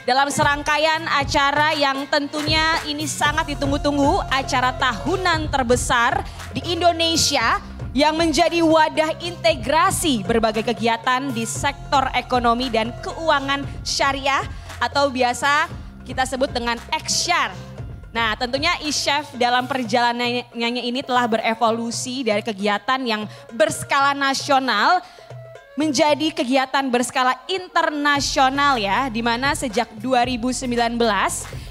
dalam serangkaian acara yang tentunya ini sangat ditunggu-tunggu, acara tahunan terbesar di Indonesia yang menjadi wadah integrasi berbagai kegiatan di sektor ekonomi dan keuangan syariah atau biasa kita sebut dengan X-Share. Nah, tentunya e-chef dalam perjalanannya ini telah berevolusi dari kegiatan yang berskala nasional menjadi kegiatan berskala internasional ya, di mana sejak 2019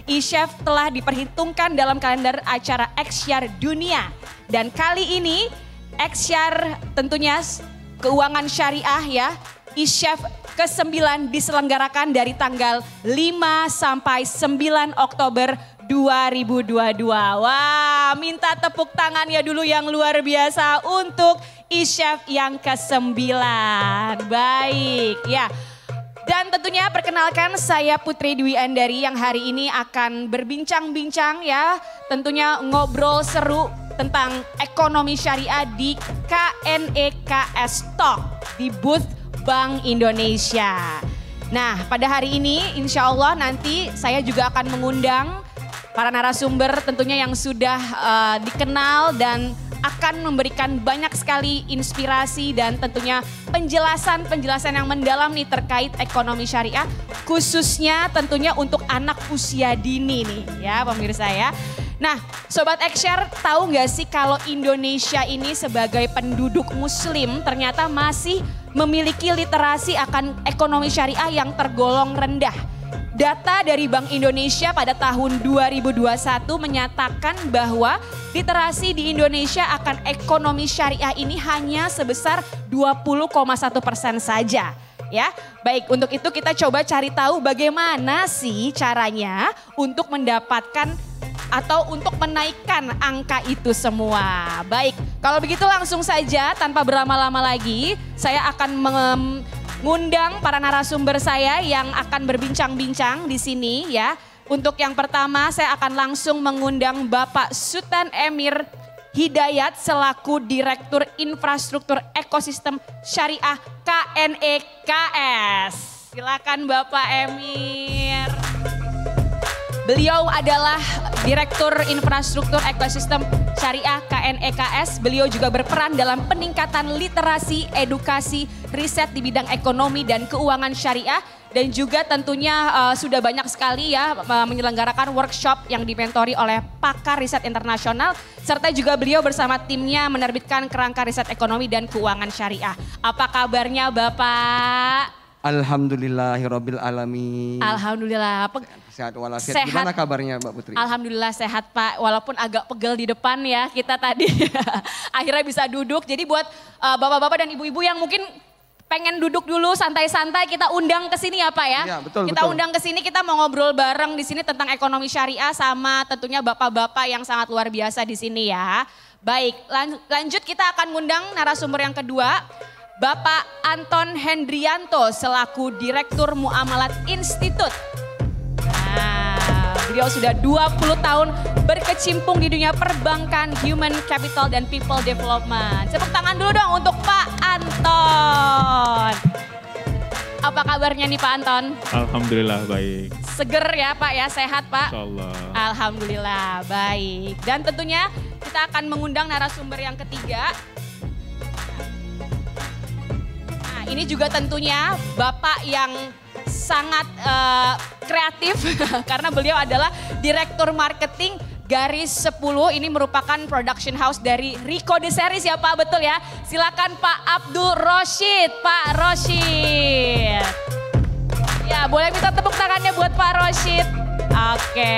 e-chef telah diperhitungkan dalam kalender acara X-Share dunia. Dan kali ini X-Share tentunya keuangan syariah ya, e-chef ke-9 diselenggarakan dari tanggal 5 sampai 9 Oktober 2022. Wah, minta tepuk tangan ya dulu yang luar biasa untuk e-chef yang ke-9. Baik ya. Dan tentunya perkenalkan saya Putri Dwi Andari yang hari ini akan berbincang-bincang ya. Tentunya ngobrol seru tentang ekonomi syariah di KNEKS Talk di booth Bank Indonesia. Nah, pada hari ini insya Allah nanti saya juga akan mengundang para narasumber tentunya yang sudah dikenal dan akan memberikan banyak sekali inspirasi dan tentunya penjelasan-penjelasan yang mendalam nih terkait ekonomi syariah. Khususnya tentunya untuk anak usia dini nih ya pemirsa ya. Nah Sobat X-Share tahu gak sih kalau Indonesia ini sebagai penduduk muslim ternyata masih memiliki literasi akan ekonomi syariah yang tergolong rendah. Data dari Bank Indonesia pada tahun 2021 menyatakan bahwa literasi di Indonesia akan ekonomi syariah ini hanya sebesar 20,1% saja. Ya, baik untuk itu kita coba cari tahu bagaimana sih caranya untuk mendapatkan atau untuk menaikkan angka itu semua. Baik, kalau begitu langsung saja tanpa berlama-lama lagi saya akan mengundang para narasumber saya yang akan berbincang-bincang di sini ya. Untuk yang pertama saya akan langsung mengundang Bapak Sultan Emir Hidayat selaku Direktur Infrastruktur Ekosistem Syariah KNEKS. Silakan Bapak Emir. Beliau adalah Direktur Infrastruktur Ekosistem Syariah KNEKS. Beliau juga berperan dalam peningkatan literasi, edukasi, riset di bidang ekonomi dan keuangan syariah. Dan juga tentunya sudah banyak sekali ya menyelenggarakan workshop yang dimentori oleh pakar riset internasional. Serta juga beliau bersama timnya menerbitkan kerangka riset ekonomi dan keuangan syariah. Apa kabarnya Bapak? Alhamdulillahirabbil alamin. Alhamdulillah. Sehat walafiat. Gimana kabarnya Mbak Putri? Alhamdulillah sehat Pak, walaupun agak pegel di depan ya kita tadi. Akhirnya bisa duduk, jadi buat bapak-bapak dan ibu-ibu yang mungkin pengen duduk dulu santai-santai kita undang ke sini ya Pak ya. Iya, betul, kita undang ke sini, kita mau ngobrol bareng di sini tentang ekonomi syariah sama tentunya bapak-bapak yang sangat luar biasa di sini ya. Baik, lanjut kita akan ngundang narasumber yang kedua. Bapak Anton Hendrianto selaku Direktur Muamalat Institut. Nah, beliau sudah 20 tahun berkecimpung di dunia perbankan, human capital dan people development. Tepuk tangan dulu dong untuk Pak Anton. Apa kabarnya nih Pak Anton? Alhamdulillah baik. Seger ya Pak ya, sehat Pak? Insyaallah. Alhamdulillah baik. Dan tentunya kita akan mengundang narasumber yang ketiga. Ini juga tentunya Bapak yang sangat kreatif karena beliau adalah Direktur Marketing Garis 10. Ini merupakan production house dari Rico de Series ya Pak, betul ya? Silakan Pak Abdul Roshid, Pak Roshid. Ya boleh minta tepuk tangannya buat Pak Roshid. Oke.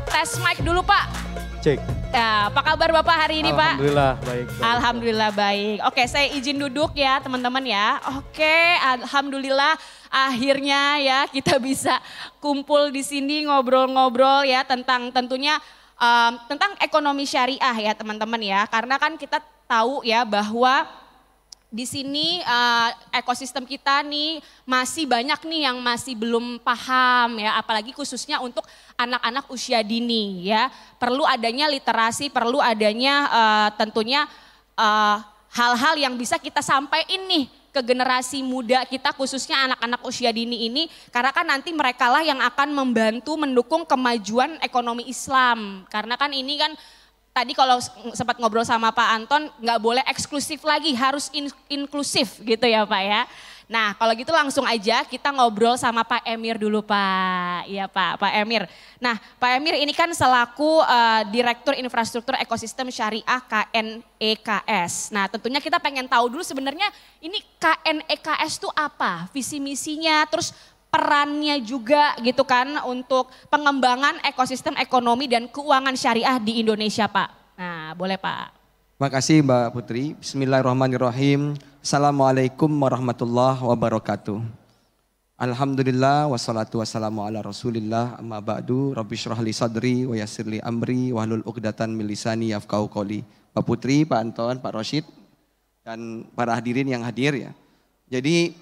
Tes mic dulu Pak. Cek. Ya, apa kabar Bapak hari ini Pak? Alhamdulillah baik. Alhamdulillah baik. Oke, saya izin duduk ya teman-teman ya. Oke, alhamdulillah akhirnya ya kita bisa kumpul di sini ngobrol-ngobrol ya tentang tentunya tentang ekonomi syariah ya teman-teman ya. Karena kan kita tahu ya bahwa di sini ekosistem kita nih masih banyak nih yang masih belum paham ya, apalagi khususnya untuk anak-anak usia dini ya. Perlu adanya literasi, perlu adanya tentunya hal-hal yang bisa kita sampaikan nih ke generasi muda kita khususnya anak-anak usia dini ini. Karena kan nanti merekalah yang akan membantu mendukung kemajuan ekonomi Islam. Karena kan ini kan tadi kalau sempat ngobrol sama Pak Anton nggak boleh eksklusif lagi, harus inklusif gitu ya Pak ya. Nah kalau gitu langsung aja kita ngobrol sama Pak Emir dulu Pak. Iya Pak Emir. Nah Pak Emir ini kan selaku Direktur Infrastruktur Ekosistem Syariah KNEKS. Nah tentunya kita pengen tahu dulu sebenarnya ini KNEKS itu apa? Visi misinya, terus perannya juga gitu kan untuk pengembangan ekosistem ekonomi dan keuangan syariah di Indonesia Pak. Nah boleh Pak. Terima kasih Mbak Putri. Bismillahirrahmanirrahim. Assalamualaikum warahmatullahi wabarakatuh. Alhamdulillah wassalatu wassalamu ala rasulillah amma ba'du. Rabbi syrah li sadri wa yassir li amri wahlul uqdatan min lisani yafqahu qawli. Mbak Putri, Pak Anton, Pak Rosyid, dan para hadirin yang hadir ya. Jadi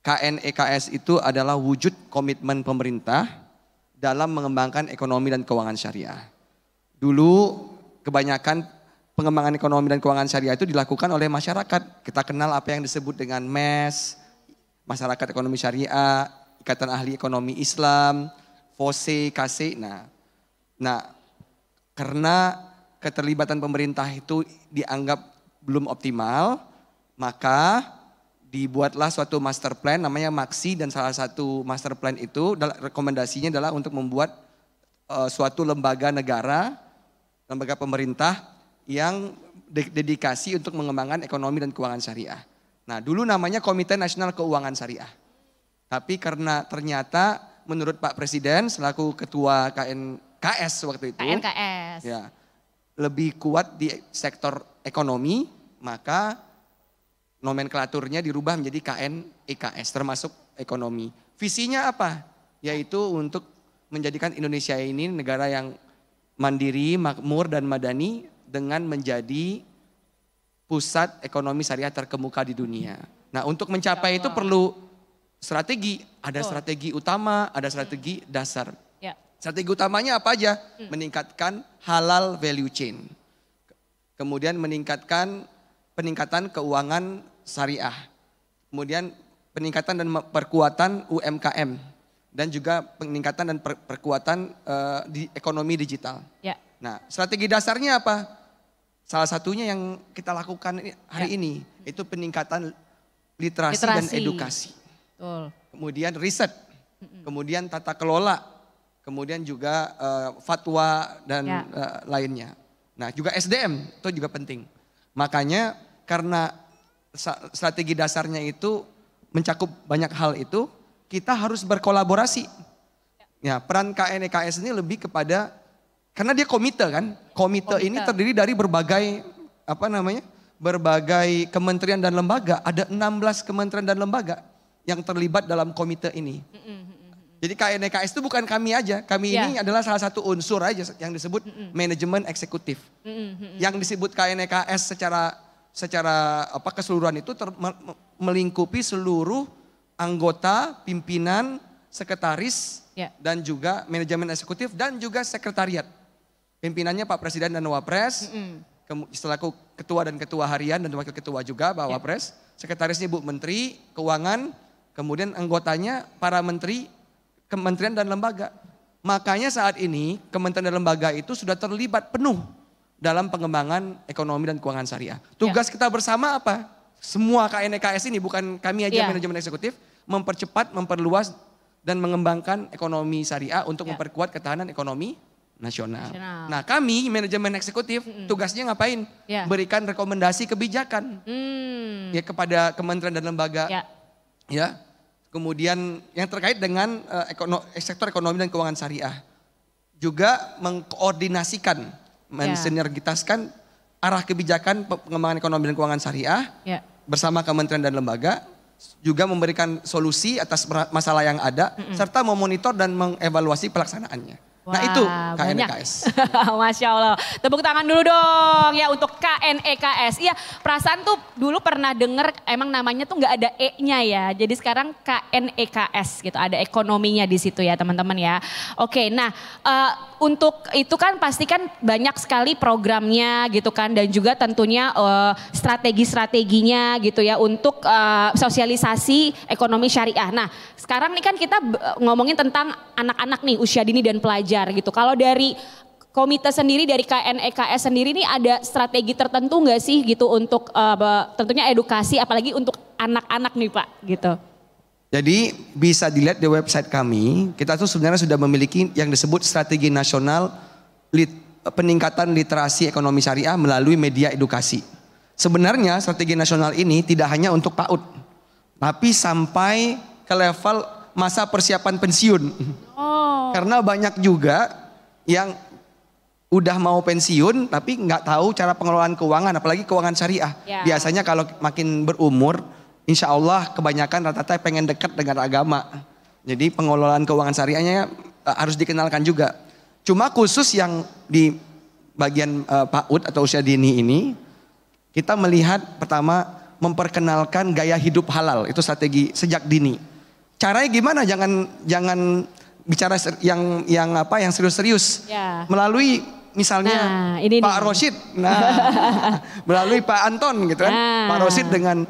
KNEKS itu adalah wujud komitmen pemerintah dalam mengembangkan ekonomi dan keuangan syariah. Dulu kebanyakan pengembangan ekonomi dan keuangan syariah itu dilakukan oleh masyarakat. Kita kenal apa yang disebut dengan MES, Masyarakat Ekonomi Syariah, Ikatan Ahli Ekonomi Islam, FOSE, KASE. Nah, karena keterlibatan pemerintah itu dianggap belum optimal, maka dibuatlah suatu master plan namanya MAXI, dan salah satu master plan itu rekomendasinya adalah untuk membuat suatu lembaga negara, lembaga pemerintah yang dedikasi untuk mengembangkan ekonomi dan keuangan syariah. Nah dulu namanya Komite Nasional Keuangan Syariah. Tapi karena ternyata menurut Pak Presiden selaku Ketua KNKS waktu itu. KNKS. Ya, lebih kuat di sektor ekonomi, maka nomenklaturnya dirubah menjadi KNEKS termasuk ekonomi. Visinya apa? Yaitu untuk menjadikan Indonesia ini negara yang mandiri, makmur dan madani dengan menjadi pusat ekonomi syariah terkemuka di dunia. Nah untuk mencapai itu perlu strategi, ada strategi utama, ada strategi dasar. Ya. Strategi utamanya apa aja? Meningkatkan halal value chain. Kemudian peningkatan keuangan syariah. Kemudian peningkatan dan perkuatan UMKM. Dan juga peningkatan dan perkuatan di ekonomi digital. Ya. Nah strategi dasarnya apa? Salah satunya yang kita lakukan hari ini itu peningkatan literasi dan edukasi. Betul. Kemudian riset, kemudian tata kelola, kemudian juga fatwa dan lainnya. Nah juga SDM itu juga penting. Makanya karena strategi dasarnya itu mencakup banyak hal itu, kita harus berkolaborasi. Ya, peran KNEKS ini lebih kepada karena dia komite kan, komite ini terdiri dari berbagai berbagai kementerian dan lembaga. Ada 16 kementerian dan lembaga yang terlibat dalam komite ini. Jadi KNEKS itu bukan kami aja, kami ini adalah salah satu unsur aja yang disebut manajemen eksekutif. Yang disebut KNEKS secara keseluruhan itu melingkupi seluruh anggota, pimpinan, sekretaris, dan juga manajemen eksekutif dan juga sekretariat. Pimpinannya Pak Presiden dan Wapres, selaku ketua dan ketua harian dan wakil ketua juga Pak Wapres, sekretarisnya Bu Menteri Keuangan, kemudian anggotanya para menteri, kementerian dan lembaga. Makanya saat ini kementerian dan lembaga itu sudah terlibat penuh dalam pengembangan ekonomi dan keuangan syariah. Tugas kita bersama apa? Semua KNEKS ini, bukan kami aja manajemen eksekutif, mempercepat, memperluas dan mengembangkan ekonomi syariah untuk memperkuat ketahanan ekonomi nasional. Nah kami manajemen eksekutif tugasnya ngapain? Berikan rekomendasi kebijakan ya kepada kementerian dan lembaga. Ya. Kemudian yang terkait dengan sektor ekonomi dan keuangan syariah. Juga mengkoordinasikan, mensinergitaskan arah kebijakan pengembangan ekonomi dan keuangan syariah bersama kementerian dan lembaga. Juga memberikan solusi atas masalah yang ada serta memonitor dan mengevaluasi pelaksanaannya. Nah itu banyak. KNEKS. Masya Allah. Tepuk tangan dulu dong ya untuk KNEKS. Iya perasaan tuh dulu pernah denger emang namanya tuh nggak ada E-nya ya. Jadi sekarang KNEKS gitu. Ada ekonominya di situ ya teman-teman ya. Oke nah untuk itu kan pasti kan banyak sekali programnya gitu kan. Dan juga tentunya strategi-strateginya gitu ya untuk sosialisasi ekonomi syariah. Nah sekarang nih kan kita ngomongin tentang anak-anak nih usia dini dan pelajar gitu. Kalau dari komite sendiri dari KNEKS sendiri nih ada strategi tertentu nggak sih gitu untuk tentunya edukasi apalagi untuk anak-anak nih Pak gitu. Jadi bisa dilihat di website kami, kita tuh sebenarnya sudah memiliki yang disebut strategi nasional peningkatan literasi ekonomi syariah melalui media edukasi. Sebenarnya strategi nasional ini tidak hanya untuk PAUD, tapi sampai ke level masa persiapan pensiun. Karena banyak juga yang udah mau pensiun tapi nggak tahu cara pengelolaan keuangan, apalagi keuangan syariah. Biasanya kalau makin berumur, insya Allah kebanyakan rata-rata pengen dekat dengan agama. Jadi pengelolaan keuangan syariahnya harus dikenalkan juga. Cuma khusus yang di bagian PAUD atau usia dini ini, kita melihat pertama memperkenalkan gaya hidup halal, itu strategi sejak dini. Caranya gimana? Jangan bicara yang serius-serius. Melalui misalnya Pak Rosyid, melalui Pak Anton gitu kan. Pak Rosyid dengan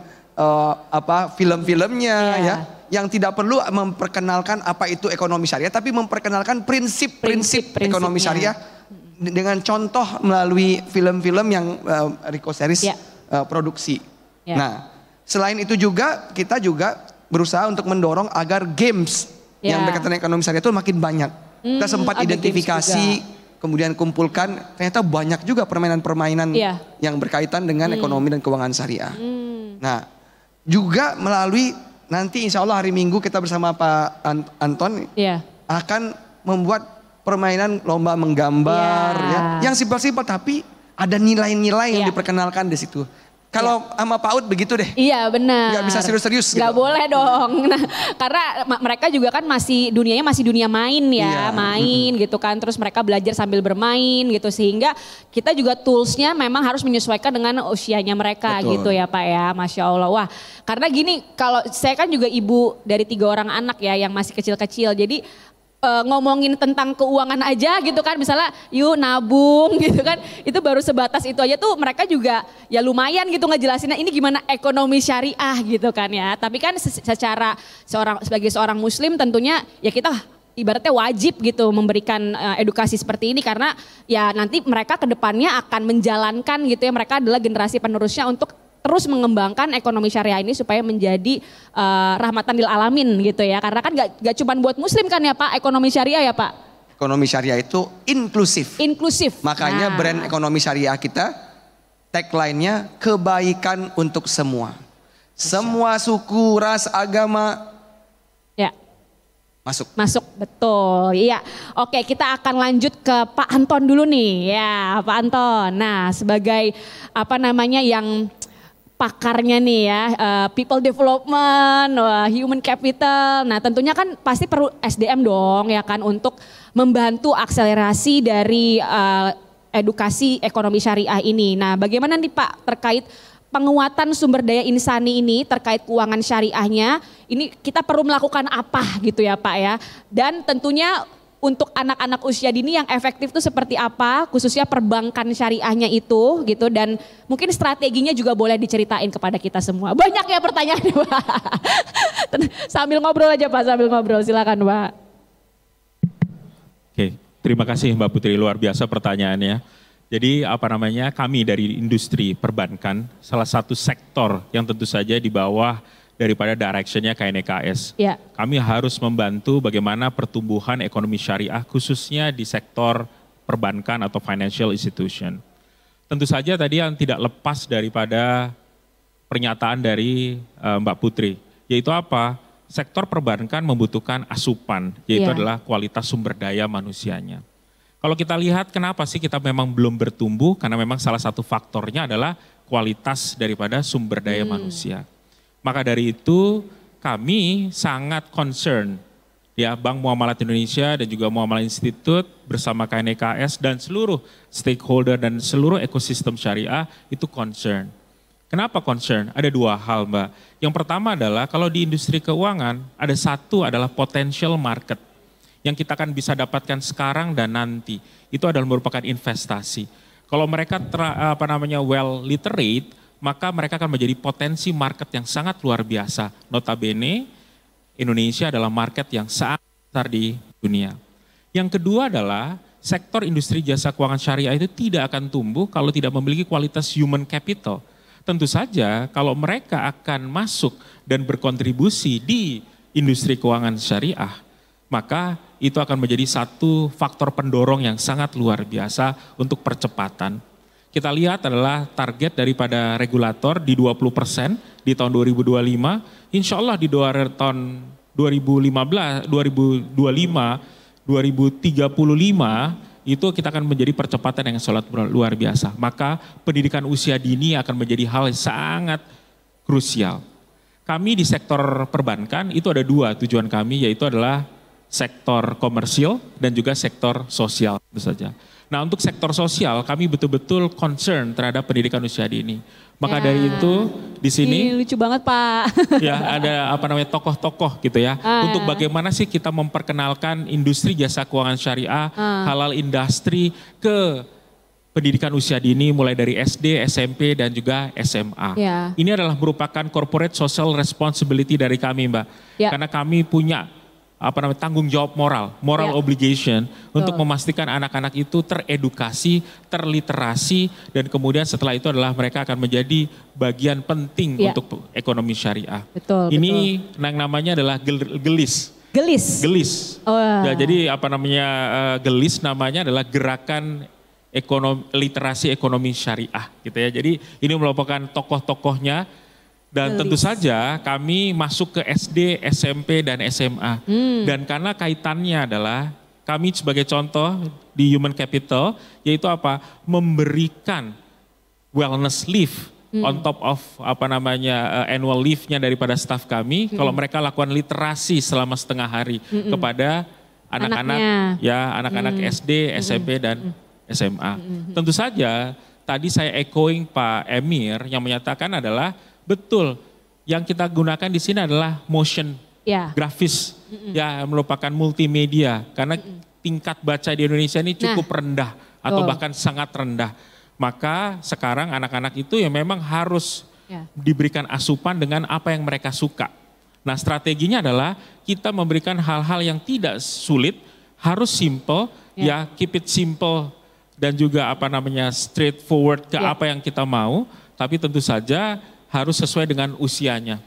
film-filmnya ya, yang tidak perlu memperkenalkan apa itu ekonomi syariah, tapi memperkenalkan prinsip-prinsip ekonomi syariah dengan contoh melalui film-film yang Rico Series produksi. Nah, selain itu juga kita juga berusaha untuk mendorong agar games yang berkaitan dengan ekonomi syariah itu makin banyak. Kita sempat identifikasi, kemudian kumpulkan, ternyata banyak juga permainan-permainan yang berkaitan dengan ekonomi dan keuangan syariah. Nah, juga melalui nanti insya Allah hari Minggu kita bersama Pak Anton akan membuat permainan lomba menggambar ya, yang simpel-simpel tapi ada nilai-nilai yang diperkenalkan di situ. Kalau sama PAUD begitu deh. Iya benar. Gak bisa serius-serius gitu. Gak boleh dong. Nah, karena mereka juga kan dunianya masih dunia main ya. Main gitu kan. Terus mereka belajar sambil bermain gitu. Sehingga kita juga toolsnya memang harus menyesuaikan dengan usianya mereka. Betul. Gitu ya Pak ya. Masya Allah. Wah karena gini kalau saya kan juga ibu dari 3 orang anak ya yang masih kecil-kecil. Jadi ngomongin tentang keuangan aja gitu kan, misalnya yuk nabung gitu kan, itu baru sebatas itu aja tuh mereka juga ya lumayan gitu ngejelasinnya ini gimana ekonomi syariah gitu kan ya. Tapi kan secara sebagai seorang muslim tentunya ya kita ibaratnya wajib gitu memberikan edukasi seperti ini karena ya nanti mereka kedepannya akan menjalankan gitu ya, mereka adalah generasi penerusnya untuk terus mengembangkan ekonomi syariah ini supaya menjadi rahmatan lil alamin gitu ya. Karena kan gak cuma buat muslim kan ya Pak, ekonomi syariah ya Pak. Ekonomi syariah itu inklusif. Inklusif. Makanya brand ekonomi syariah kita tagline-nya kebaikan untuk semua. Semua suku, ras, agama masuk, betul. Iya. Oke, kita akan lanjut ke Pak Anton dulu nih. Ya, Pak Anton. Nah, sebagai yang pakarnya nih ya, people development, human capital. Nah tentunya kan pasti perlu SDM dong ya kan untuk membantu akselerasi dari edukasi ekonomi syariah ini. Nah bagaimana nih Pak terkait penguatan sumber daya insani ini terkait keuangan syariahnya, ini kita perlu melakukan apa gitu ya Pak ya. Dan tentunya untuk anak-anak usia dini yang efektif itu seperti apa, khususnya perbankan syariahnya itu gitu, dan mungkin strateginya juga boleh diceritain kepada kita semua. Banyak ya pertanyaannya Pak. Sambil ngobrol aja Pak, sambil ngobrol silakan Pak. Oke, terima kasih Mbak Putri, luar biasa pertanyaannya. Jadi kami dari industri perbankan, salah satu sektor yang tentu saja di bawah daripada directionnya KNEKS. Kami harus membantu bagaimana pertumbuhan ekonomi syariah khususnya di sektor perbankan atau financial institution. Tentu saja tadi yang tidak lepas daripada pernyataan dari Mbak Putri, yaitu apa? Sektor perbankan membutuhkan asupan, yaitu adalah kualitas sumber daya manusianya. Kalau kita lihat kenapa sih kita memang belum bertumbuh, karena memang salah satu faktornya adalah kualitas daripada sumber daya manusia. Maka dari itu kami sangat concern Ya, Bank Muamalat Indonesia dan juga Muamalat Institute bersama KNEKS dan seluruh stakeholder dan seluruh ekosistem syariah itu concern. Kenapa concern? Ada dua hal, Mbak. Yang pertama adalah kalau di industri keuangan ada satu adalah potential market yang kita akan bisa dapatkan sekarang dan nanti. Itu adalah merupakan investasi. Kalau mereka well literate, maka mereka akan menjadi potensi market yang sangat luar biasa. Notabene Indonesia adalah market yang sangat besar di dunia. Yang kedua adalah sektor industri jasa keuangan syariah itu tidak akan tumbuh kalau tidak memiliki kualitas human capital. Tentu saja kalau mereka akan masuk dan berkontribusi di industri keuangan syariah, maka itu akan menjadi satu faktor pendorong yang sangat luar biasa untuk percepatan. Kita lihat adalah target daripada regulator di 20% di tahun 2025, insya Allah di tahun 2025, 2035 itu kita akan menjadi percepatan yang sangat luar biasa. Maka pendidikan usia dini akan menjadi hal yang sangat krusial. Kami di sektor perbankan itu ada dua tujuan kami, yaitu adalah sektor komersil dan juga sektor sosial tentu saja. Nah, untuk sektor sosial kami betul-betul concern terhadap pendidikan usia dini. Maka dari itu di sini lucu banget, Pak. Ya, ada tokoh-tokoh gitu ya. Untuk bagaimana sih kita memperkenalkan industri jasa keuangan syariah, halal industri ke pendidikan usia dini mulai dari SD, SMP dan juga SMA. Ini adalah merupakan corporate social responsibility dari kami, Mbak. Karena kami punya tanggung jawab moral obligation untuk memastikan anak-anak itu teredukasi, terliterasi, dan kemudian setelah itu adalah mereka akan menjadi bagian penting untuk ekonomi syariah. Ini yang namanya adalah gelis. Gelis. Ya, jadi gelis namanya adalah gerakan literasi ekonomi syariah gitu ya. Jadi ini merupakan tokoh-tokohnya. Dan tentu saja kami masuk ke SD, SMP, dan SMA. Dan karena kaitannya adalah kami sebagai contoh di human capital, yaitu memberikan wellness leave on top of annual leave-nya daripada staff kami. Kalau mereka lakukan literasi selama setengah hari kepada anak-anak anak-anak SD, SMP, dan SMA. Tentu saja tadi saya echoing Pak Emir yang menyatakan adalah betul, yang kita gunakan di sini adalah motion grafis, merupakan multimedia, karena tingkat baca di Indonesia ini cukup rendah atau bahkan sangat rendah. Maka sekarang anak-anak itu ya memang harus diberikan asupan dengan apa yang mereka suka. Nah, strateginya adalah kita memberikan hal-hal yang tidak sulit, harus simple, keep it simple dan juga straightforward ke apa yang kita mau, tapi tentu saja harus sesuai dengan usianya.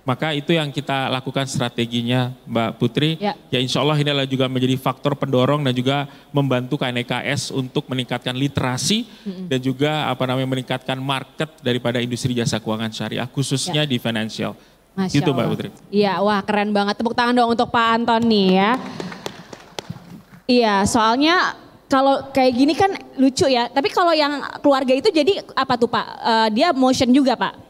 Maka itu yang kita lakukan strateginya, Mbak Putri. Ya, insya Allah ini adalah juga menjadi faktor pendorong dan juga membantu KNEKS untuk meningkatkan literasi dan juga meningkatkan market daripada industri jasa keuangan syariah khususnya di financial. Masya Allah. Mbak Putri. Iya, wah keren banget. Tepuk tangan dong untuk Pak Anton nih ya. Iya, soalnya kalau kayak gini kan lucu ya. Tapi kalau yang keluarga itu jadi apa tuh Pak? Dia motion juga Pak?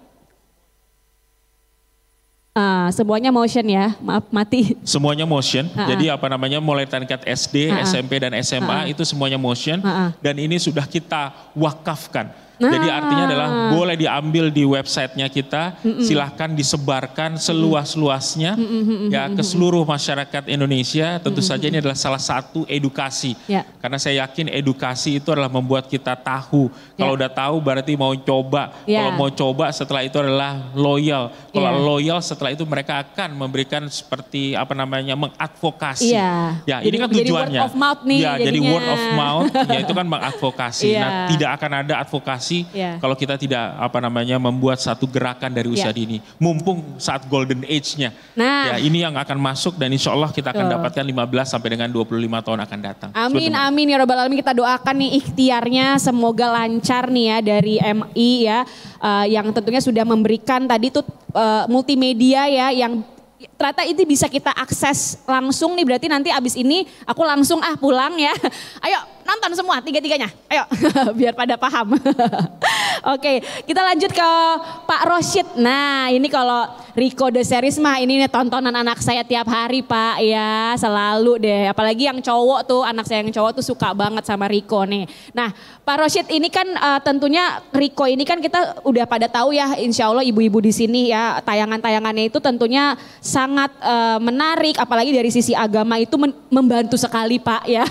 Semuanya motion ya, maaf mati. Semuanya motion, jadi mulai tingkat SD, SMP dan SMA itu semuanya motion. Dan ini sudah kita wakafkan. Jadi artinya adalah boleh diambil di websitenya kita, silahkan disebarkan seluas-luasnya ke seluruh masyarakat Indonesia. Tentu saja ini adalah salah satu edukasi. Karena saya yakin edukasi itu adalah membuat kita tahu. Kalau udah tahu berarti mau coba. Kalau mau coba setelah itu adalah loyal. Kalau loyal setelah itu mereka akan memberikan seperti mengadvokasi. Ya, ini kan tujuannya. Jadi word of mouth nih. Ya, jadi word of mouth, ya itu kan mengadvokasi. Nah, tidak akan ada advokasi kalau kita tidak membuat satu gerakan dari usia dini. Mumpung saat golden age-nya. Ya, ini yang akan masuk dan insya Allah kita akan dapatkan 15 sampai dengan 25 tahun akan datang. Amin, amin ya Rabbal Alamin. Kita doakan nih ikhtiarnya semoga lancar nih ya dari MI ya. Yang tentunya sudah memberikan tadi tuh multimedia ya yang ternyata itu bisa kita akses langsung nih, berarti nanti abis ini aku langsung pulang ya. Ayo nonton semua tiga-tiganya, ayo biar pada paham. Oke, kita lanjut ke Pak Rosyid. Nah ini kalau Rico The Series mah ini nih tontonan anak saya tiap hari Pak ya, selalu deh. Apalagi yang cowok tuh, anak saya yang cowok tuh suka banget sama Rico nih. Nah Pak Rosyid ini kan tentunya Rico ini kan kita udah pada tahu ya, insya Allah ibu-ibu di sini ya tayangan-tayangannya itu tentunya sangat menarik. Apalagi dari sisi agama itu membantu sekali Pak ya.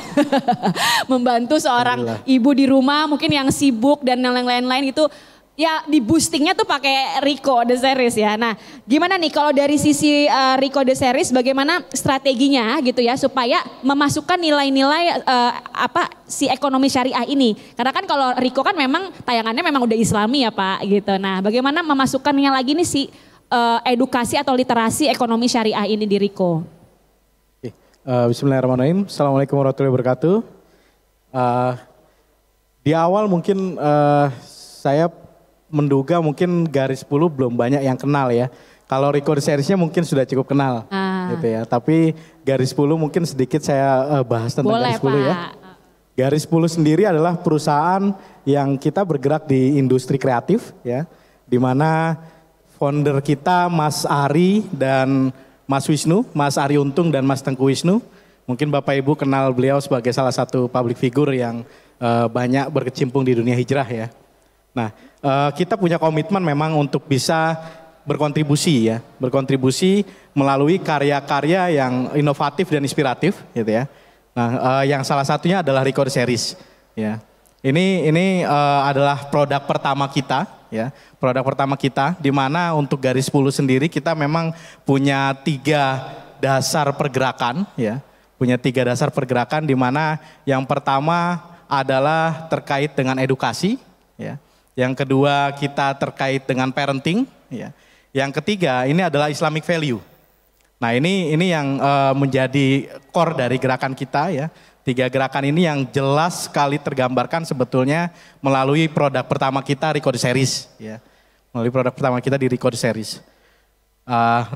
Membantu seorang ibu di rumah mungkin yang sibuk dan yang lain-lain itu. Ya di boostingnya tuh pakai Rico The Series ya. Nah gimana nih kalau dari sisi Rico The Series bagaimana strateginya gitu ya supaya memasukkan nilai-nilai si ekonomi syariah ini. Karena kan kalau Rico kan memang tayangannya memang udah Islami ya Pak gitu. Nah bagaimana memasukkannya lagi nih si edukasi atau literasi ekonomi syariah ini di Rico. Bismillahirrahmanirrahim. Assalamualaikum warahmatullahi wabarakatuh. Di awal mungkin saya menduga mungkin Garis 10 belum banyak yang kenal ya. Kalau Rico The Series-nya mungkin sudah cukup kenal gitu ya. Tapi Garis 10 mungkin sedikit saya bahas tentang Garis 10 Pak. Ya. Garis 10 sendiri adalah perusahaan yang kita bergerak di industri kreatif ya. Di mana founder kita Mas Ari dan Mas Wisnu, Mas Ari Untung dan Mas Tengku Wisnu. Mungkin Bapak Ibu kenal beliau sebagai salah satu public figure yang banyak berkecimpung di dunia hijrah ya. Nah, kita punya komitmen memang untuk bisa berkontribusi ya, berkontribusi melalui karya-karya yang inovatif dan inspiratif gitu ya. Nah, yang salah satunya adalah Rico The Series ya. Ini adalah produk pertama kita ya, produk pertama kita di mana untuk Garis 10 sendiri kita memang punya 3 dasar pergerakan ya. Punya 3 dasar pergerakan di mana yang pertama adalah terkait dengan edukasi ya. Yang kedua kita terkait dengan parenting, ya. Yang ketiga ini adalah Islamic value. Nah ini yang menjadi core dari gerakan kita ya. 3 gerakan ini yang jelas sekali tergambarkan sebetulnya melalui produk pertama kita Rico The Series, ya. Melalui produk pertama kita di Rico The Series.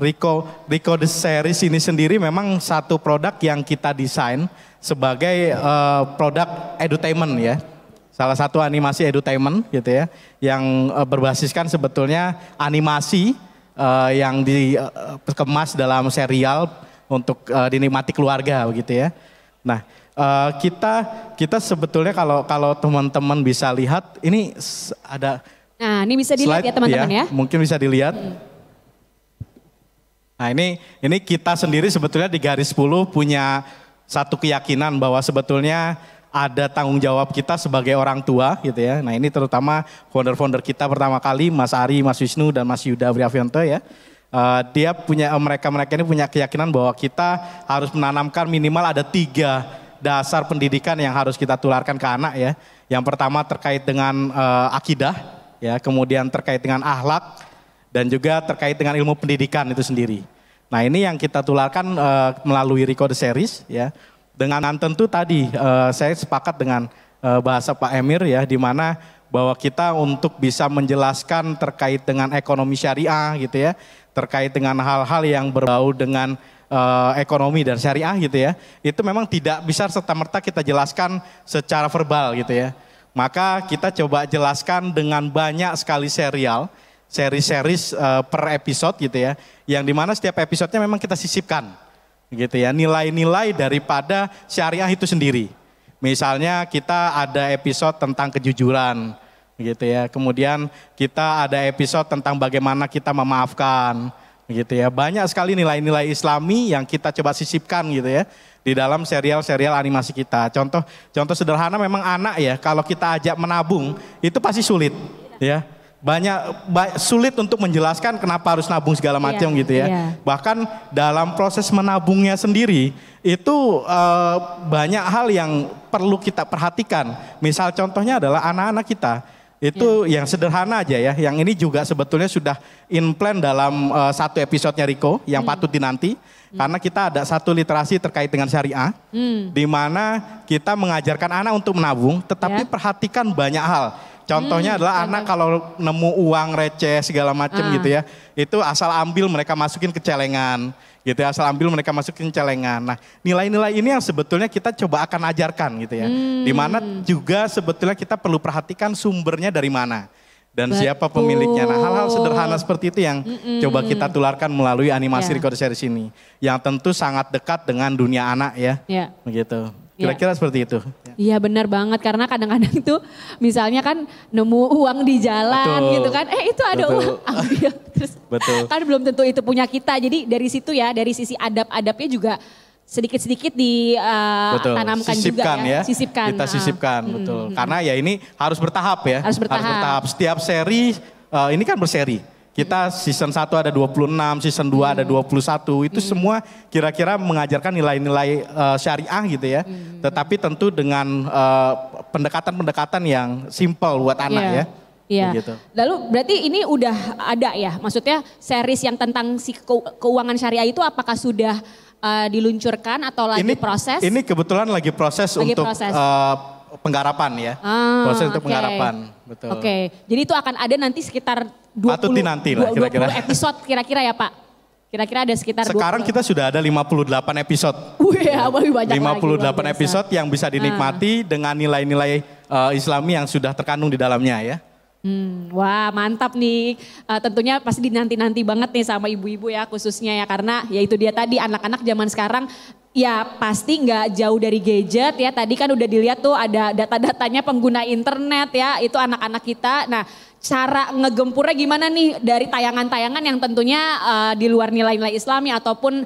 Rico The Series ini sendiri memang satu produk yang kita desain sebagai produk edutainment ya. Salah satu animasi edutainment gitu ya, yang berbasiskan sebetulnya animasi yang dikemas dalam serial untuk dinikmati keluarga begitu ya. Nah kita sebetulnya kalau teman-teman bisa lihat ini ada. Nah ini bisa dilihat ya teman-teman ya. Mungkin bisa dilihat. Nah ini kita sendiri sebetulnya di Garis 10 punya satu keyakinan bahwa sebetulnya ada tanggung jawab kita sebagai orang tua gitu ya. Nah ini terutama founder-founder kita pertama kali Mas Ari, Mas Wisnu dan Mas Yuda Briavianto ya. Dia punya mereka ini punya keyakinan bahwa kita harus menanamkan minimal ada 3 dasar pendidikan yang harus kita tularkan ke anak ya. Yang pertama terkait dengan akidah ya, kemudian terkait dengan akhlak dan juga terkait dengan ilmu pendidikan itu sendiri. Nah ini yang kita tularkan melalui Rico The Series ya. Dengan tentu tadi saya sepakat dengan bahasa Pak Emir ya, di mana bahwa kita untuk bisa menjelaskan terkait dengan ekonomi syariah gitu ya, terkait dengan hal-hal yang berbau dengan ekonomi dan syariah gitu ya, itu memang tidak bisa serta-merta kita jelaskan secara verbal gitu ya. Maka kita coba jelaskan dengan banyak sekali seri-series per episode gitu ya, yang dimana setiap episodenya memang kita sisipkan. Gitu ya, nilai-nilai daripada syariah itu sendiri. Misalnya kita ada episode tentang kejujuran gitu ya. Kemudian kita ada episode tentang bagaimana kita memaafkan gitu ya. Banyak sekali nilai-nilai Islami yang kita coba sisipkan gitu ya di dalam serial-serial animasi kita. Contoh sederhana memang anak ya, kalau kita ajak menabung itu pasti sulit ya. Sulit untuk menjelaskan kenapa harus nabung segala macam gitu ya. Bahkan dalam proses menabungnya sendiri itu banyak hal yang perlu kita perhatikan. Misal contohnya adalah anak-anak kita. Itu yang sederhana aja ya. Yang ini juga sebetulnya sudah in plan dalam satu episodenya Rico yang patut dinanti. Karena kita ada satu literasi terkait dengan syariah. Di mana kita mengajarkan anak untuk menabung, tetapi perhatikan banyak hal. Contohnya adalah anak kalau nemu uang receh segala macam gitu ya, itu asal ambil mereka masukin ke celengan gitu ya, asal ambil mereka masukin celengan. Nah nilai-nilai ini yang sebetulnya kita coba akan ajarkan gitu ya, dimana juga sebetulnya kita perlu perhatikan sumbernya dari mana. dan siapa pemiliknya. Nah, hal-hal sederhana seperti itu yang coba kita tularkan melalui animasi record series ini. Yang tentu sangat dekat dengan dunia anak ya. Begitu. Kira-kira seperti itu. Iya benar banget, karena kadang-kadang itu misalnya kan nemu uang di jalan gitu kan. itu ada uang, ambil. Terus kan belum tentu itu punya kita. Jadi dari situ ya, dari sisi adab-adabnya juga sedikit-sedikit ditanamkan juga ya. Sisipkan. Kita sisipkan, betul. Karena ya ini harus bertahap ya. Harus bertahap. Setiap seri, ini kan berseri. Kita season 1 ada 26, season 2 ada 21. Itu semua kira-kira mengajarkan nilai-nilai syariah gitu ya. Tetapi tentu dengan pendekatan-pendekatan yang simple buat anak ya. Iya. Begitu. Lalu berarti ini udah ada ya? Maksudnya series yang tentang si keuangan syariah itu apakah sudah diluncurkan atau lagi proses? Ini kebetulan lagi proses untuk penggarapan ya. Proses untuk penggarapan. Betul. Oke. Jadi itu akan ada nanti sekitar 20 episode kira-kira ya Pak? Kira-kira ada sekitar sekarang 20. Kita sudah ada 58 episode. Banyak 58 episode yang bisa dinikmati dengan nilai-nilai Islami yang sudah terkandung di dalamnya ya. Wah mantap nih, tentunya pasti dinanti-nanti banget nih sama ibu-ibu ya khususnya ya, karena ya itu dia tadi anak-anak zaman sekarang ya pasti nggak jauh dari gadget ya. Tadi kan udah dilihat tuh ada data-datanya pengguna internet ya, itu anak-anak kita. Nah cara ngegempurnya gimana nih dari tayangan-tayangan yang tentunya di luar nilai-nilai Islami ataupun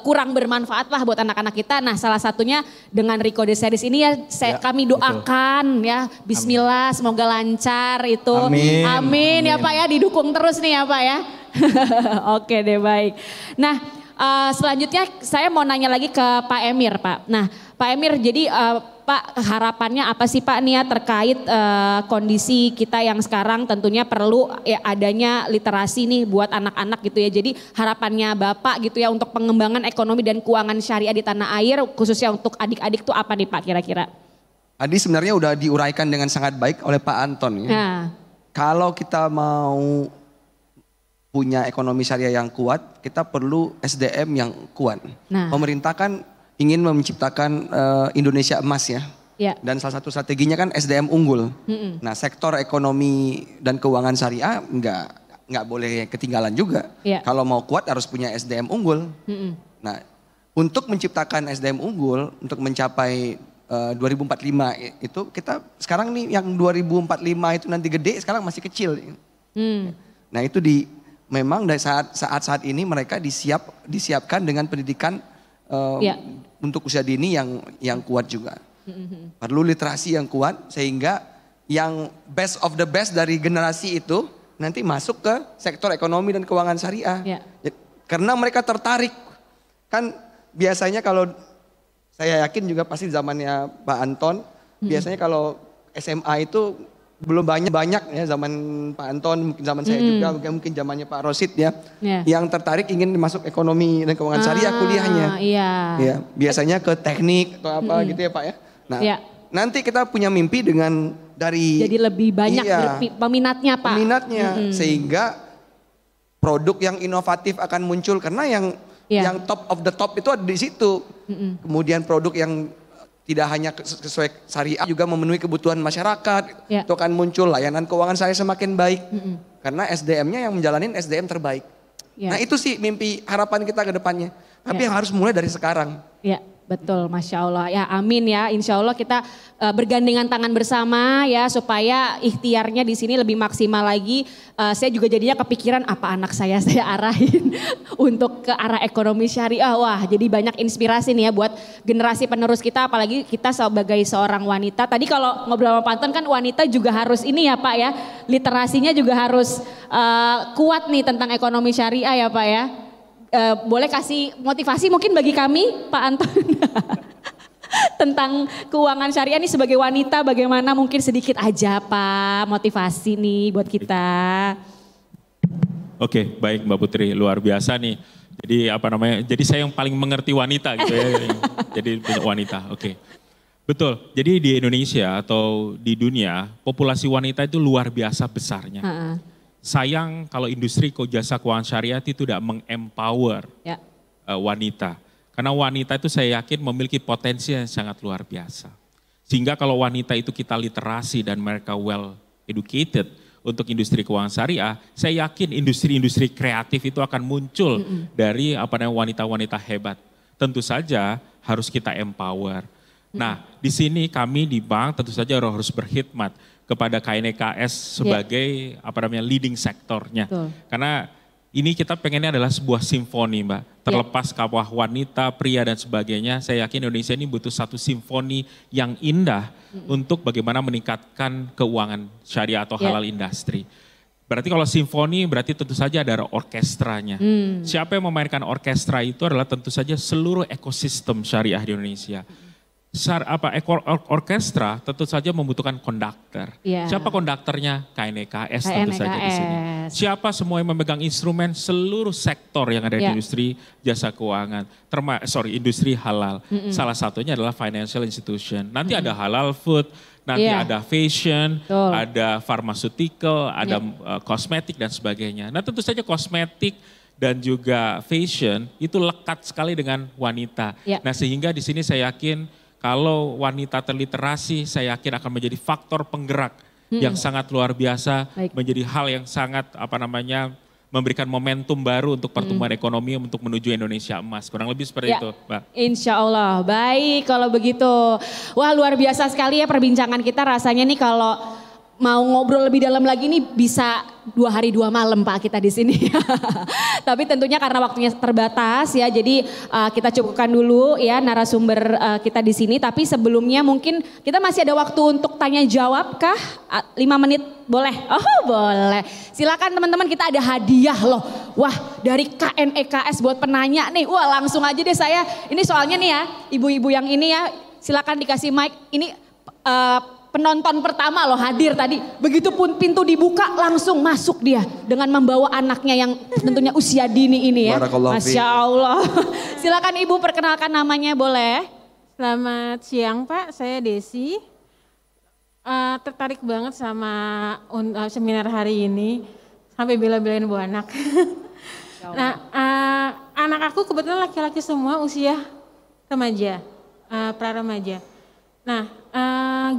kurang bermanfaat lah buat anak-anak kita. Nah salah satunya dengan Rico The Series ini ya, kami doakan ya, bismillah semoga lancar itu. Amin ya Pak ya, didukung terus nih ya Pak ya. Oke deh baik. Nah selanjutnya saya mau nanya lagi ke Pak Emir Pak. Nah Pak Emir jadi Pak harapannya apa sih Pak nih ya terkait kondisi kita yang sekarang tentunya perlu ya, adanya literasi nih buat anak-anak gitu ya. Jadi harapannya Bapak gitu ya untuk pengembangan ekonomi dan keuangan syariah di tanah air khususnya untuk adik-adik tuh apa nih Pak kira-kira? Tadi sebenarnya udah diuraikan dengan sangat baik oleh Pak Anton ya. Kalau kita mau punya ekonomi syariah yang kuat, kita perlu SDM yang kuat. Pemerintah kan ingin menciptakan Indonesia emas ya. Dan salah satu strateginya kan SDM unggul. Nah sektor ekonomi dan keuangan syariah nggak boleh ketinggalan juga. Kalau mau kuat harus punya SDM unggul. Nah untuk menciptakan SDM unggul, untuk mencapai 2045 itu kita sekarang nih yang 2045 itu nanti gede, sekarang masih kecil. Nah itu memang dari saat ini mereka disiapkan dengan pendidikan untuk usia dini yang kuat juga. Perlu literasi yang kuat sehingga yang best of the best dari generasi itu nanti masuk ke sektor ekonomi dan keuangan syariah. Karena mereka tertarik. Kan biasanya kalau saya yakin juga pasti zamannya Pak Anton, biasanya kalau SMA itu belum banyak ya zaman Pak Anton, mungkin zaman saya juga, mungkin zamannya Pak Rosid ya, yang tertarik ingin masuk ekonomi dan keuangan syariah kuliahnya. Ya, biasanya ke teknik atau apa gitu ya Pak ya. Nah, nanti kita punya mimpi dengan jadi lebih banyak peminatnya Pak. Sehingga produk yang inovatif akan muncul karena yang top of the top itu ada di situ. Kemudian produk yang tidak hanya sesuai syariah juga memenuhi kebutuhan masyarakat. Itu akan muncul layanan keuangan syariah semakin baik. Karena SDM-nya yang menjalanin SDM terbaik. Nah itu sih mimpi harapan kita ke depannya. Tapi yang harus mulai dari sekarang. Betul, Masya Allah. Ya amin ya, Insya Allah kita bergandengan tangan bersama ya supaya ikhtiarnya di sini lebih maksimal lagi. Saya juga jadinya kepikiran apa anak saya arahin untuk ke arah ekonomi syariah. Wah jadi banyak inspirasi nih ya buat generasi penerus kita, apalagi kita sebagai seorang wanita. Tadi kalau ngobrol sama Pak Anton kan wanita juga harus ini ya Pak ya, literasinya juga harus kuat nih tentang ekonomi syariah ya Pak ya. Boleh kasih motivasi mungkin bagi kami Pak Anton tentang keuangan syariah ini sebagai wanita, bagaimana mungkin sedikit aja Pak motivasi nih buat kita. Oke, baik Mbak Putri, luar biasa nih. Jadi saya yang paling mengerti wanita gitu ya. Jadi wanita, oke. Betul, jadi di Indonesia atau di dunia populasi wanita itu luar biasa besarnya. Sayang kalau industri jasa keuangan syariah itu tidak mengempower wanita. Karena wanita itu saya yakin memiliki potensi yang sangat luar biasa. Sehingga kalau wanita itu kita literasi dan mereka well educated, untuk industri keuangan syariah, saya yakin industri-industri kreatif itu akan muncul dari wanita-wanita hebat. Tentu saja harus kita empower. Nah, di sini kami di bank tentu saja harus berkhidmat kepada KNEKS sebagai leading sektornya. Karena ini kita pengennya adalah sebuah simfoni, Mbak. Terlepas kawah wanita, pria dan sebagainya, saya yakin Indonesia ini butuh satu simfoni yang indah untuk bagaimana meningkatkan keuangan syariah atau halal industri. Berarti kalau simfoni berarti tentu saja ada orkestranya. Siapa yang memainkan orkestra itu adalah tentu saja seluruh ekosistem syariah di Indonesia. Orkestra tentu saja membutuhkan konduktor. Siapa konduktornya? KNEKS tentu saja di sini. Siapa semua yang memegang instrumen? Seluruh sektor yang ada di industri jasa keuangan, industri halal. Salah satunya adalah financial institution. Nanti ada halal food, nanti ada fashion, ada pharmaceutical, ada kosmetik dan sebagainya. Nah tentu saja kosmetik dan juga fashion itu lekat sekali dengan wanita. Nah sehingga di sini saya yakin kalau wanita terliterasi, saya yakin akan menjadi faktor penggerak yang sangat luar biasa, menjadi hal yang sangat memberikan momentum baru untuk pertumbuhan ekonomi untuk menuju Indonesia emas. Kurang lebih seperti itu, Mbak. Insya Allah, baik kalau begitu. Wah luar biasa sekali ya perbincangan kita, rasanya nih kalau mau ngobrol lebih dalam lagi nih bisa 2 hari 2 malam Pak kita di sini. Tapi tentunya karena waktunya terbatas ya, jadi kita cukupkan dulu ya narasumber kita di sini. Tapi sebelumnya mungkin kita masih ada waktu untuk tanya jawab kah? 5 menit boleh? Oh boleh. Silakan teman-teman, kita ada hadiah loh. Wah dari KNEKS buat penanya nih. Wah langsung aja deh saya. Ini soalnya nih ya ibu-ibu yang ini ya, silakan dikasih mic. Ini penonton pertama loh hadir tadi. Begitupun pintu dibuka langsung masuk dia dengan membawa anaknya yang tentunya usia dini ini ya. Masya Allah. Silakan Ibu perkenalkan namanya boleh. Selamat siang Pak, saya Desi. Tertarik banget sama seminar hari ini. Sampai bela-belain bu anak. Nah anak aku kebetulan laki-laki semua usia remaja, pra-remaja. Nah,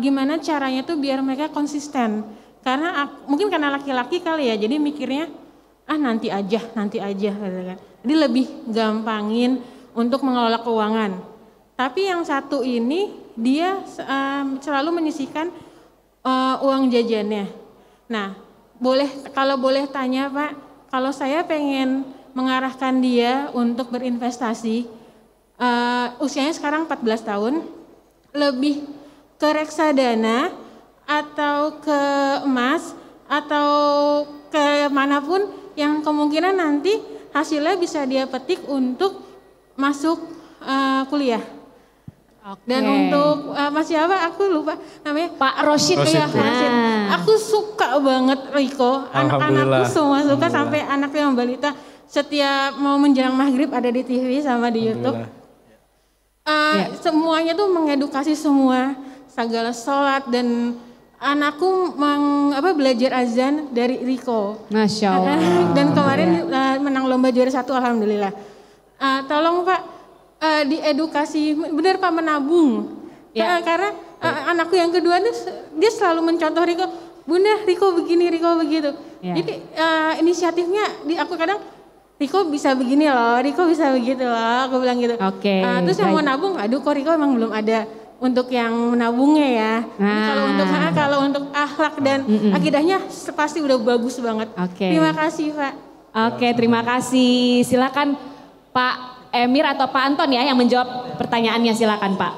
gimana caranya tuh biar mereka konsisten? Karena mungkin karena laki-laki kali ya, jadi mikirnya nanti aja, gitu kan. Jadi lebih gampangin untuk mengelola keuangan. Tapi yang satu ini dia selalu menyisihkan uang jajannya. Nah, kalau boleh tanya Pak, kalau saya pengen mengarahkan dia untuk berinvestasi, usianya sekarang 14 tahun. Lebih ke reksadana atau ke emas atau ke manapun yang kemungkinan nanti hasilnya bisa dia petik untuk masuk kuliah. Dan untuk Mas siapa aku lupa namanya Pak Rosyid. Ya, Rosyid. Aku suka banget Riko, anak-anakku semua suka sampai anak yang balita setiap mau menjelang maghrib ada di TV sama di YouTube. Semuanya tuh mengedukasi semua, segala sholat dan anakku belajar azan dari Riko. Masya Allah. Dan kemarin menang lomba juara 1 alhamdulillah. Tolong Pak diedukasi, benar Pak menabung. Karena anakku yang kedua dia selalu mencontoh Riko, Bunda Riko begini, Riko begitu. Jadi inisiatifnya aku kadang Riko bisa begini loh, Riko bisa begitu loh, aku bilang gitu. Terus yang mau nabung, aduh kok Riko emang belum ada untuk yang menabungnya ya. Kalau untuk akhlak dan akidahnya pasti udah bagus banget. Terima kasih Pak. Terima kasih. Silakan Pak Emir atau Pak Anton ya yang menjawab pertanyaannya, silakan Pak.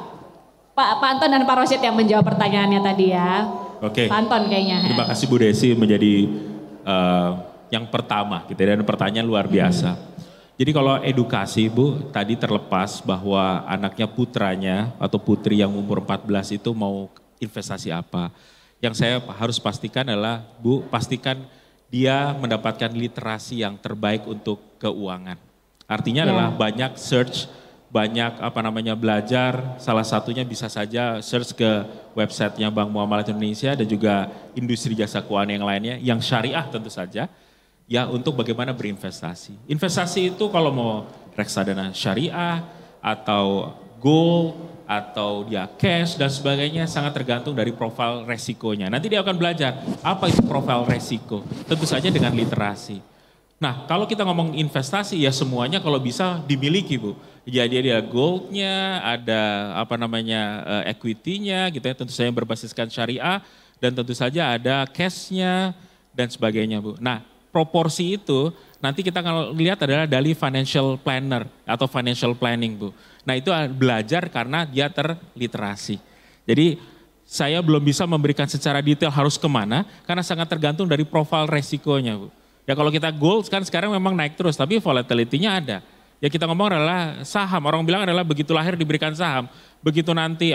Pak Anton dan Pak Rosyid yang menjawab pertanyaannya tadi ya. Pak Anton kayaknya. Terima kasih Bu Desi menjadi yang pertama gitu dan pertanyaan luar biasa. Jadi kalau edukasi Bu, tadi terlepas bahwa anaknya putranya atau putri yang umur 14 itu mau investasi apa. Yang saya harus pastikan adalah Bu, pastikan dia mendapatkan literasi yang terbaik untuk keuangan. Artinya adalah banyak search, banyak belajar, salah satunya bisa saja search ke websitenya Bank Muamalat Indonesia dan juga industri jasa keuangan yang lainnya, yang syariah tentu saja. Ya untuk bagaimana berinvestasi. Investasi itu kalau mau reksadana syariah atau gold atau dia cash dan sebagainya sangat tergantung dari profil resikonya. Nanti dia akan belajar apa itu profil resiko. Tentu saja dengan literasi. Nah kalau kita ngomong investasi ya semuanya kalau bisa dimiliki Bu. Jadi ada goldnya, ada equity-nya gitu ya, tentu saja berbasiskan syariah dan tentu saja ada cashnya dan sebagainya Bu. Nah proporsi itu nanti kita akan lihat adalah dari financial planner atau financial planning Bu. Nah itu belajar karena dia terliterasi. Jadi saya belum bisa memberikan secara detail harus kemana karena sangat tergantung dari profil resikonya Bu. Ya kalau kita gold kan sekarang memang naik terus tapi volatility-nya ada. Ya kita ngomong adalah saham, orang bilang adalah begitu lahir diberikan saham. Begitu nanti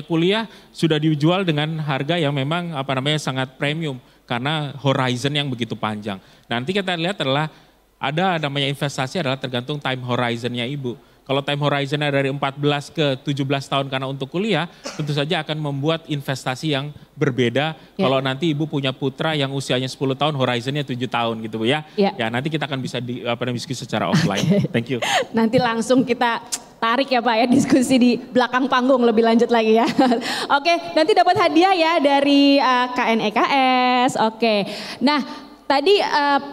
kuliah sudah dijual dengan harga yang memang sangat premium. Karena horizon yang begitu panjang. Nanti kita lihat adalah ada namanya investasi adalah tergantung time horizonnya Ibu. Kalau time horizonnya dari 14 ke 17 tahun karena untuk kuliah, tentu saja akan membuat investasi yang berbeda. Kalau nanti Ibu punya putra yang usianya 10 tahun, horizonnya 7 tahun gitu Bu ya. Ya nanti kita akan bisa diskusi secara offline. Thank you. Nanti langsung kita tarik ya Pak ya diskusi di belakang panggung lebih lanjut lagi ya. Oke, nanti dapat hadiah ya dari KNEKS. Oke, nah tadi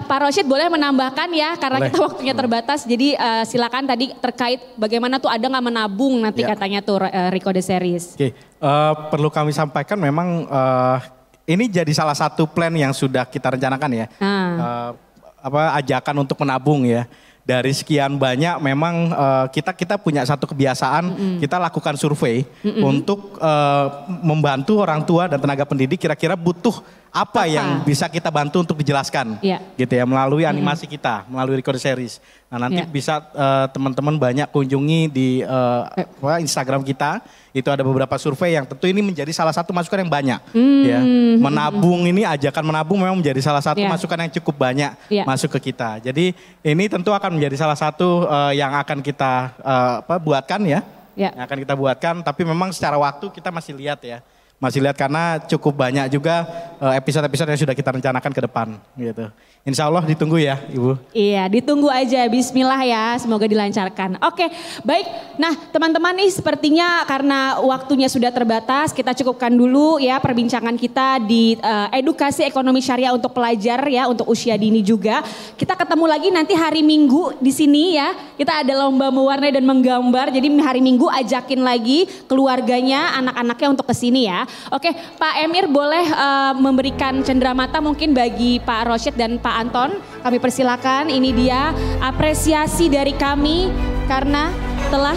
Pak Rosyid boleh menambahkan ya karena kita waktunya terbatas. Jadi silakan tadi terkait bagaimana tuh ada nggak menabung nanti katanya tuh Rico The Series. Oke, perlu kami sampaikan memang ini jadi salah satu plan yang sudah kita rencanakan ya. Ajakan untuk menabung ya. Dari sekian banyak memang kita punya satu kebiasaan kita lakukan survei untuk membantu orang tua dan tenaga pendidik kira-kira butuh apa yang bisa kita bantu untuk dijelaskan gitu ya melalui animasi kita, melalui Rico The Series. Nah nanti bisa teman-teman banyak kunjungi di Instagram kita. Itu ada beberapa survei yang tentu ini menjadi salah satu masukan yang banyak. Ya. Menabung ini, ajakan menabung memang menjadi salah satu masukan yang cukup banyak masuk ke kita. Jadi ini tentu akan menjadi salah satu yang akan kita buatkan ya. Yang akan kita buatkan, tapi memang secara waktu kita masih lihat ya. Masih lihat karena cukup banyak juga episode-episode yang sudah kita rencanakan ke depan gitu. Insya Allah ditunggu ya Ibu. Iya ditunggu aja, bismillah ya, semoga dilancarkan. Oke baik, nah teman-teman nih sepertinya karena waktunya sudah terbatas, kita cukupkan dulu ya perbincangan kita di edukasi ekonomi syariah untuk pelajar ya, untuk usia dini juga. Kita ketemu lagi nanti hari Minggu di sini ya, kita ada lomba mewarnai dan menggambar, jadi hari Minggu ajakin lagi keluarganya, anak-anaknya untuk kesini ya. Oke Pak Emir boleh memberikan cenderamata mungkin bagi Pak Rosyid dan Pak Anton, kami persilakan. Ini dia apresiasi dari kami karena telah,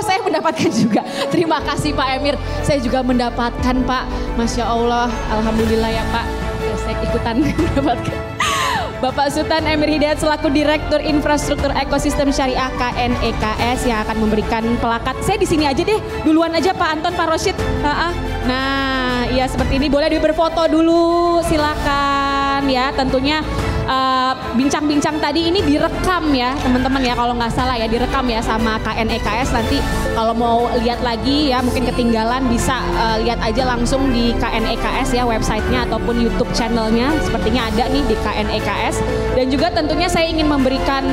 saya mendapatkan juga. Terima kasih Pak Emir, saya juga mendapatkan Pak. Masya Allah, alhamdulillah ya Pak. Ya, saya ikutan mendapatkan. Bapak Sultan Emir Hidayat selaku Direktur Infrastruktur Ekosistem Syariah KNEKS yang akan memberikan pelakat. Saya di sini aja deh, duluan aja Pak Anton, Pak Rosyid. Nah, ya seperti ini, boleh berfoto dulu, silakan ya. Tentunya bincang-bincang tadi ini direkam ya teman-teman ya, kalau nggak salah ya direkam ya sama KNEKS. Nanti kalau mau lihat lagi ya mungkin ketinggalan bisa lihat aja langsung di KNEKS ya websitenya ataupun YouTube channelnya, sepertinya ada nih di KNEKS. Dan juga tentunya saya ingin memberikan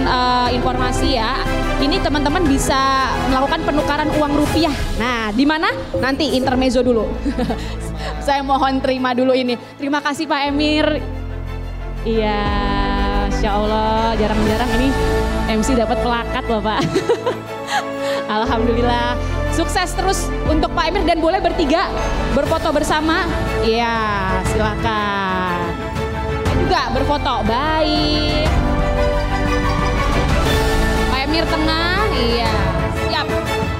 informasi ya, ini teman-teman bisa melakukan penukaran uang rupiah. Nah di mana? Nanti intermezzo dulu. Saya mohon terima dulu ini. Terima kasih Pak Emir. Iya, Insya Allah jarang-jarang ini MC dapat pelakat Bapak. Alhamdulillah, sukses terus untuk Pak Emir dan boleh bertiga berfoto bersama. Iya, silakan. Juga berfoto, baik. Pak Emir tengah, iya, siap.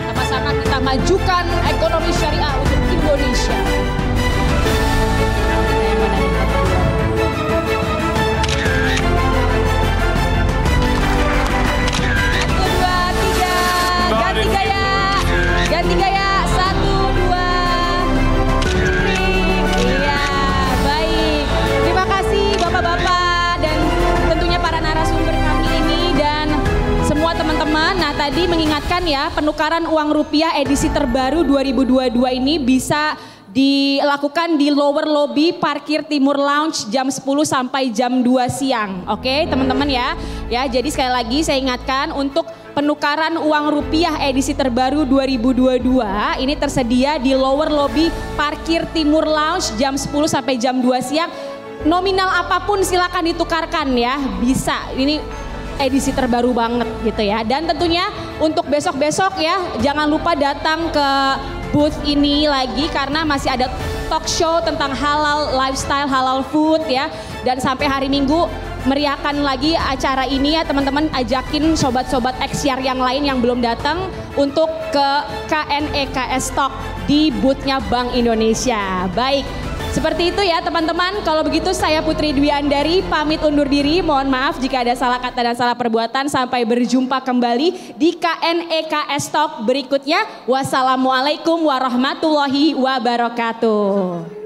Sama-sama kita majukan ekonomi syariah untuk Indonesia. Ganti gaya, 1, 2, iya baik. Terima kasih bapak-bapak dan tentunya para narasumber kami ini dan semua teman-teman. Nah tadi mengingatkan ya, penukaran uang rupiah edisi terbaru 2022 ini bisa dilakukan di lower lobby Parkir Timur Lounge jam 10 sampai jam 2 siang. Oke teman-teman ya. Ya jadi sekali lagi saya ingatkan untuk penukaran uang rupiah edisi terbaru 2022 ini tersedia di lower lobby parkir Timur Lounge jam 10 sampai jam 2 siang. Nominal apapun silakan ditukarkan ya, bisa. Ini edisi terbaru banget gitu ya. Dan tentunya untuk besok-besok ya, jangan lupa datang ke booth ini lagi karena masih ada talk show tentang halal lifestyle, halal food ya. Dan sampai hari Minggu meriahkan lagi acara ini ya teman-teman, ajakin sobat-sobat Exyar yang lain yang belum datang untuk ke KNEKS Talk di boothnya Bank Indonesia. Baik, seperti itu ya teman-teman. Kalau begitu saya Putri Dwi Andari pamit undur diri. Mohon maaf jika ada salah kata dan salah perbuatan. Sampai berjumpa kembali di KNEKS Talk berikutnya. Wassalamualaikum warahmatullahi wabarakatuh.